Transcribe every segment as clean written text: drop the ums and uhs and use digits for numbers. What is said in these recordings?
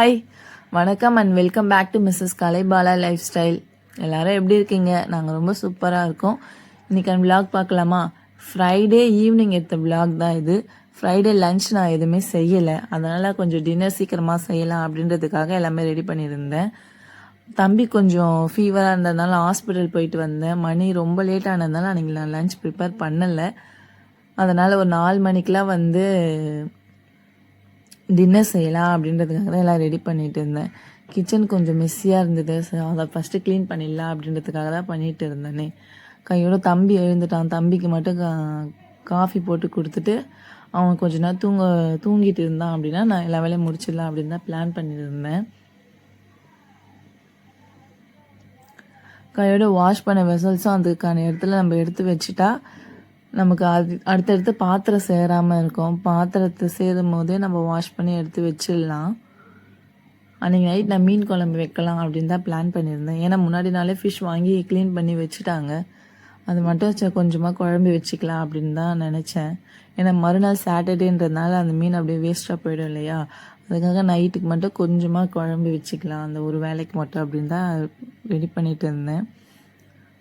Hi வணக்கம் and welcome back to Mrs Kalaibala lifestyle. எல்லாரும் எப்படி இருக்கீங்க? நாங்கள் ரொம்ப சூப்பராக இருக்கோம். இன்றைக்கான விளாக் பார்க்கலாமா? ஃப்ரைடே ஈவினிங் எடுத்த விளாக் தான் இது. ஃப்ரைடே லன்ச் நான் எதுவுமே செய்யலை, அதனால் கொஞ்சம் டின்னர் சீக்கிரமாக செய்யலாம் அப்படின்றதுக்காக எல்லாமே ரெடி பண்ணியிருந்தேன். தம்பி கொஞ்சம் ஃபீவராக இருந்ததுனால ஹாஸ்பிட்டல் போயிட்டு வந்தேன். மணி ரொம்ப லேட் ஆனதுனால அன்றைக்கி நான் லன்ச் ப்ரிப்பேர் பண்ணலை. அதனால் ஒரு 4 மணிக்கெலாம் வந்து டின்னர் செய்யலாம் அப்படின்றதுக்காக தான் எல்லாம் ரெடி பண்ணிகிட்டு இருந்தேன். கிச்சன் கொஞ்சம் மெஸ்ஸியாக இருந்தது, அதை ஃபஸ்ட்டு க்ளீன் பண்ணிடலாம் அப்படின்றதுக்காக தான் பண்ணிகிட்டு இருந்தேனே. கையோட தம்பி எழுந்துட்டான். தம்பிக்கு மட்டும் காஃபி போட்டு கொடுத்துட்டு அவன் கொஞ்ச நேரம் தூங்கிட்டு இருந்தான் அப்படின்னா நான் எல்லா வேலையும் முடிச்சிடலாம் அப்படின்னு தான் பிளான் பண்ணியிருந்தேன். கையோட வாஷ் பண்ண வெசல்ஸும் அதுக்கான இடத்துல நம்ம எடுத்து வச்சுட்டா நமக்கு அடுத்தடுத்து பாத்திரம் சேராமல் இருக்கும். பாத்திரத்தை சேரும் போதே நம்ம வாஷ் பண்ணி எடுத்து வச்சிடலாம். அன்றைக்கி நைட் நான் மீன் குழம்பு வைக்கலாம் அப்படின்னு தான் பிளான் பண்ணியிருந்தேன். ஏன்னா முன்னாடி நாளே ஃபிஷ் வாங்கி க்ளீன் பண்ணி வச்சுட்டாங்க. அது மட்டும் கொஞ்சமாக குழம்பு வச்சுக்கலாம் அப்படின்னு தான் நினச்சேன். ஏன்னா மறுநாள் சாட்டர்டேன்றதுனால அந்த மீன் அப்படியே வேஸ்ட்டாக போயிடும் இல்லையா, அதுக்காக நைட்டுக்கு மட்டும் கொஞ்சமாக குழம்பு வச்சுக்கலாம் அந்த ஒரு வேலைக்கு மட்டும் அப்படின்னு தான் ரெடி பண்ணிகிட்டு இருந்தேன்.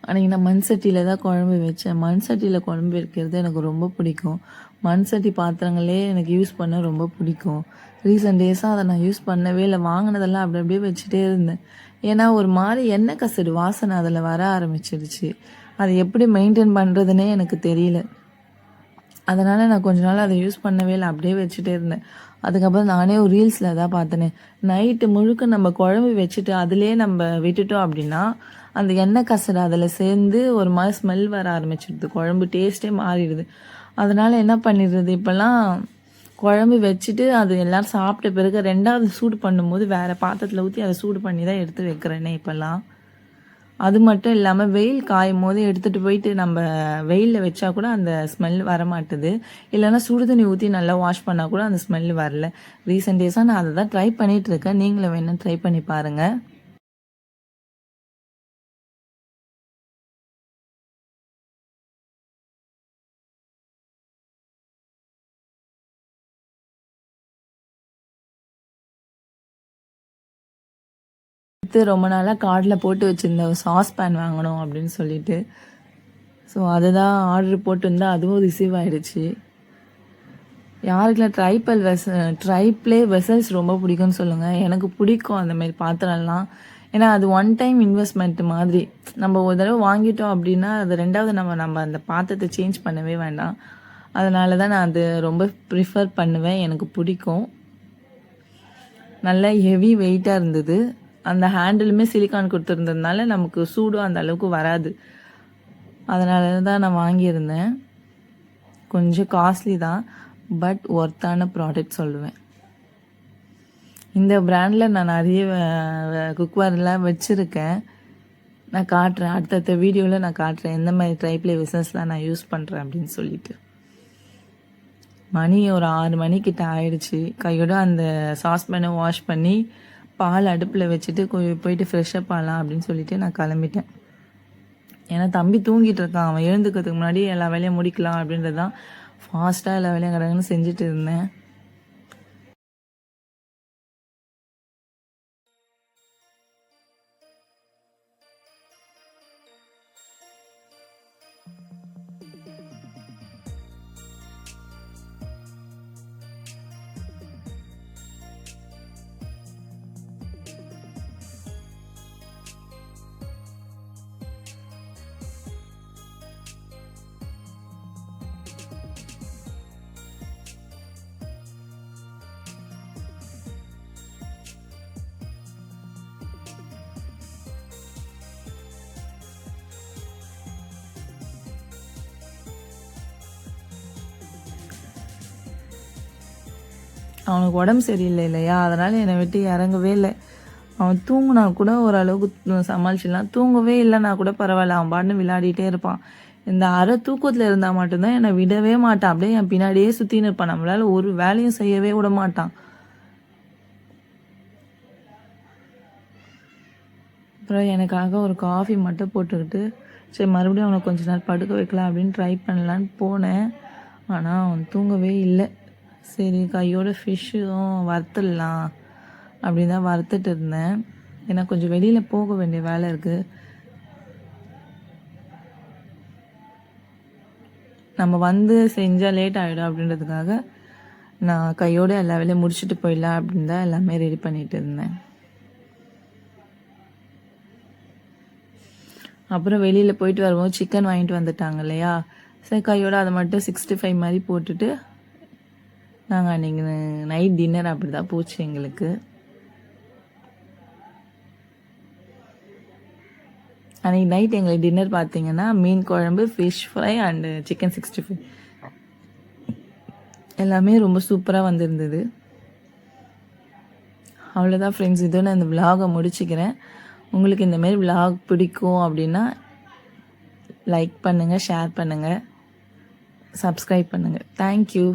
அன்றைக்கி நான் மண் சட்டியில் தான் குழம்பு வச்சேன். மண் சட்டியில் குழம்பு வைக்கிறது எனக்கு ரொம்ப பிடிக்கும். மண் சட்டி பாத்திரங்களே எனக்கு யூஸ் பண்ண ரொம்ப பிடிக்கும். ரீசெண்ட் டேஸாக அதை நான் யூஸ் பண்ணவே இல்லை. வாங்கினதெல்லாம் அப்படி அப்படியே வச்சுட்டே இருந்தேன். ஏன்னா ஒரு மாதிரி எண்ணெய் கசடு வாசனை அதில் வர ஆரம்பிச்சிடுச்சு. அதை எப்படி மெயின்டைன் பண்ணுறதுனே எனக்கு தெரியல. அதனால் நான் கொஞ்ச நாள் அதை யூஸ் பண்ணவே இல்லை, அப்படியே வச்சுட்டே இருந்தேன். அதுக்கப்புறம் நானே ஒரு ரீல்ஸில் தான் பார்த்தேனே, நைட்டு முழுக்க நம்ம குழம்பு வச்சுட்டு அதிலே நம்ம விட்டுட்டோம் அப்படின்னா அந்த எண்ணெய் கசடு அதில் சேர்ந்து ஒரு மாதிரி ஸ்மெல் வர ஆரம்பிச்சிடுது, குழம்பு டேஸ்ட்டே மாறிடுது. அதனால் என்ன பண்ணிடுறது, இப்போல்லாம் குழம்பு வச்சுட்டு அது எல்லோரும் சாப்பிட்ட பிறகு ரெண்டாவது சூடு பண்ணும்போது வேறு பாத்திரத்தில் ஊற்றி அதை சூடு பண்ணி தான் எடுத்து வைக்கிறேனே இப்போல்லாம். அது மட்டும் இல்லாமல் வெயில் காயும் போது எடுத்துகிட்டு போயிட்டு நம்ம வெயிலில் வச்சா கூட அந்த ஸ்மெல் வரமாட்டுது. இல்லைன்னா சுடு தண்ணி ஊற்றி நல்லா வாஷ் பண்ணால் கூட அந்த ஸ்மெல் வரல. ரீசெண்ட் டேஸாக நான் அதை தான் ட்ரை பண்ணிகிட்டு இருக்கேன். நீங்களும் வேணும் ட்ரை பண்ணி பாருங்கள். ரொம்ப நாளாக கார்டில் போட்டு வச்சுருந்த ஒரு சாஸ் பேன் வாங்கணும் அப்படின்னு சொல்லிட்டு, ஸோ அதுதான் ஆர்டர் போட்டுருந்தேன். அதுவும் ரிசீவ் ஆகிடுச்சு. யாருக்குலாம் ட்ரைப்ளே வெசல்ஸ் ரொம்ப பிடிக்கும்னு சொல்லுங்கள். எனக்கு பிடிக்கும் அந்தமாரி பாத்திரம்லாம். ஏன்னா அது ஒன் டைம் இன்வெஸ்ட்மெண்ட் மாதிரி. நம்ம ஒரு தடவை வாங்கிட்டோம் அப்படின்னா அது ரெண்டாவது நம்ம அந்த பாத்திரத்தை சேஞ்ச் பண்ணவே வேண்டாம். அதனால தான் நான் அது ரொம்ப ப்ரிஃபர் பண்ணுவேன். எனக்கு பிடிக்கும். நல்லா ஹெவி வெயிட்டாக இருந்தது. அந்த ஹேண்டிலுமே சிலிக்கான் கொடுத்துருந்ததுனால நமக்கு சூடும் அந்த அளவுக்கு வராது. அதனால தான் நான் வாங்கியிருந்தேன். கொஞ்சம் காஸ்ட்லி தான், பட் ஒர்த்தான ப்ராடக்ட் சொல்லுவேன். இந்த பிராண்டில் நான் நிறைய குக்வேர்லாம் வச்சுருக்கேன். நான் காட்டுறேன், அடுத்தடுத்த வீடியோவில் நான் காட்டுறேன் எந்த மாதிரி ட்ரைப்ளே வெசல்ஸ்லாம் நான் யூஸ் பண்ணுறேன் அப்படின்னு சொல்லிட்டு. மணி ஒரு 6 மணிக்கிட்ட ஆயிடுச்சு. கையோட அந்த சாஸ்பேனை வாஷ் பண்ணி பால் அடுப்பில் வச்சுட்டு போயிட்டு ஃப்ரெஷ்ஷப் ஆகலாம் அப்படின்னு சொல்லிட்டு நான் கிளம்பிட்டேன். ஏன்னா தம்பி தூங்கிட்டு இருக்கான். அவன் எழுந்துக்கிறதுக்கு முன்னாடி எல்லா வேலையும் முடிக்கலாம் அப்படின்றது தான் ஃபாஸ்ட்டாக எல்லா வேலையும் கடகன்னு செஞ்சுட்டு இருந்தேன். அவனுக்கு உடம்பு சரியில்லை இல்லையா, அதனால் என்னை விட்டு இறங்கவே இல்லை. அவன் தூங்கினா கூட ஓரளவுக்கு சமாளிச்சிடலாம். தூங்கவே இல்லைன்னா கூட பரவாயில்ல, அவன் பாட்டுன்னு விளையாடிட்டே இருப்பான். இந்த அரை தூக்கத்தில் இருந்தால் மட்டும்தான் என்னை விடவே மாட்டான். அப்படியே என் பின்னாடியே சுற்றின்னு இருப்பான். நம்மளால ஒரு வேலையும் செய்யவே விட மாட்டான். அப்புறம் எனக்காக ஒரு காஃபி மட்டும் போட்டுக்கிட்டு சரி மறுபடியும் அவனை கொஞ்ச நேரம் படுக்க வைக்கலாம் அப்படின்னு ட்ரை பண்ணலான்னு போனேன். ஆனால் அவன் தூங்கவே இல்லை. சரி கையோட ஃபிஷ்ஷும் வறுத்துடலாம் அப்படின்னு தான் வறுத்துட்டு இருந்தேன். ஏன்னா கொஞ்சம் வெளியில் போக வேண்டிய வேலை இருக்குது. நம்ம வந்து செஞ்சால் லேட் ஆகிடும் அப்படின்றதுக்காக நான் கையோடு எல்லா வேலையும் முடிச்சுட்டு போயிடலாம் அப்படின்னு தான் எல்லாமே ரெடி பண்ணிட்டு இருந்தேன். அப்புறம் வெளியில் போயிட்டு வரும்போது சிக்கன் வாங்கிட்டு வந்துட்டாங்க இல்லையா, சரி கையோடு அதை மட்டும் 65 மாதிரி போட்டுட்டு நாங்கள் அன்றைக்கி நைட் டின்னர் அப்படி தான் போச்சு எங்களுக்கு. அன்றைக்கி நைட் எங்களுக்கு டின்னர் பார்த்தீங்கன்னா மீன் குழம்பு, ஃபிஷ் ஃப்ரை அண்டு சிக்கன் 65 எல்லாமே ரொம்ப சூப்பராக வந்திருந்தது. அவ்வளோதான் ஃப்ரெண்ட்ஸ், இதோட நான் இந்த விலாகை முடிச்சுக்கிறேன். உங்களுக்கு இந்தமாரி விலாக் பிடிக்கும் அப்படின்னா லைக் பண்ணுங்கள், ஷேர் பண்ணுங்கள், சப்ஸ்கிரைப் பண்ணுங்கள். தேங்க்யூ.